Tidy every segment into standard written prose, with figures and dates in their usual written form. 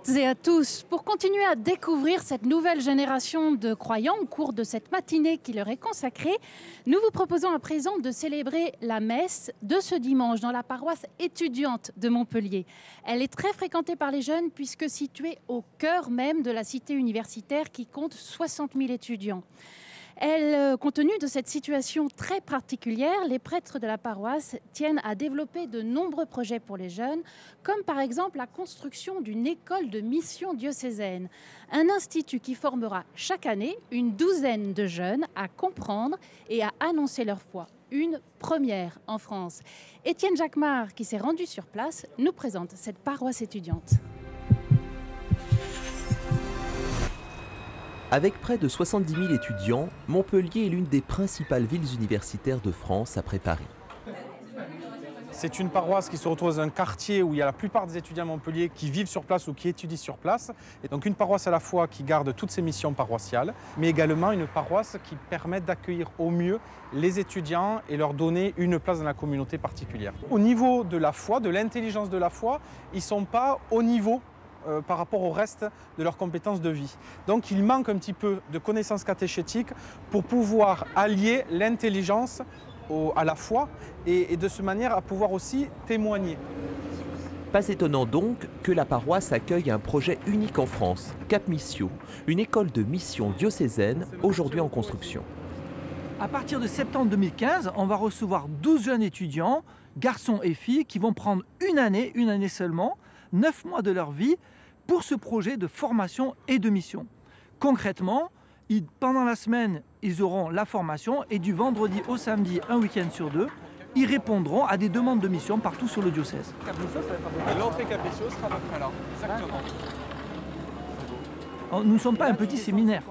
toutes et à tous, pour continuer à découvrir cette nouvelle génération de croyants au cours de cette matinée qui leur est consacrée, nous vous proposons à présent de célébrer la messe de ce dimanche dans la paroisse étudiante de Montpellier. Elle est très fréquentée par les jeunes puisque située au cœur même de la cité universitaire qui compte 60 000 étudiants. Compte tenu de cette situation très particulière, les prêtres de la paroisse tiennent à développer de nombreux projets pour les jeunes, comme par exemple la construction d'une école de mission diocésaine, un institut qui formera chaque année une douzaine de jeunes à comprendre et à annoncer leur foi. Une première en France. Étienne Jacquemart, qui s'est rendu sur place, nous présente cette paroisse étudiante. Avec près de 70 000 étudiants, Montpellier est l'une des principales villes universitaires de France après Paris. C'est une paroisse qui se retrouve dans un quartier où il y a la plupart des étudiants à Montpellier qui vivent sur place ou qui étudient sur place. Et donc une paroisse à la fois qui garde toutes ses missions paroissiales, mais également une paroisse qui permet d'accueillir au mieux les étudiants et leur donner une place dans la communauté particulière. Au niveau de la foi, de l'intelligence de la foi, ils ne sont pas au niveau par rapport au reste de leurs compétences de vie. Donc il manque un petit peu de connaissances catéchétiques pour pouvoir allier l'intelligence à la foi et de cette manière à pouvoir aussi témoigner. Pas étonnant donc que la paroisse accueille un projet unique en France, Cap Missio, une école de mission diocésaine aujourd'hui en construction. À partir de septembre 2015, on va recevoir 12 jeunes étudiants, garçons et filles, qui vont prendre une année seulement, 9 mois de leur vie, pour ce projet de formation et de mission. Concrètement, pendant la semaine, ils auront la formation et du vendredi au samedi, un week-end sur deux, ils répondront à des demandes de mission partout sur le diocèse. L'entrée Cap Missio sera à peu près là, exactement. Nous ne sommes pas un petit séminaire.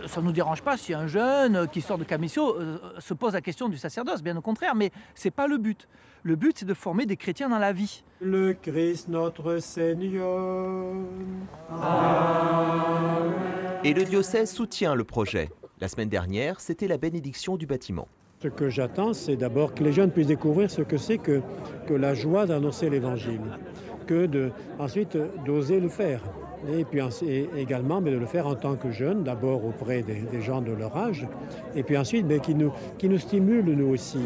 Ça ne nous dérange pas si un jeune qui sort de Cap Missio se pose la question du sacerdoce, bien au contraire, mais ce n'est pas le but. Le but, c'est de former des chrétiens dans la vie. Le Christ notre Seigneur. Amen. Et le diocèse soutient le projet. La semaine dernière, c'était la bénédiction du bâtiment. Ce que j'attends, c'est d'abord que les jeunes puissent découvrir ce que c'est que la joie d'annoncer l'Évangile, ensuite d'oser le faire. Et puis également de le faire en tant que jeune, d'abord auprès des gens de leur âge, et puis ensuite qui nous stimule nous aussi.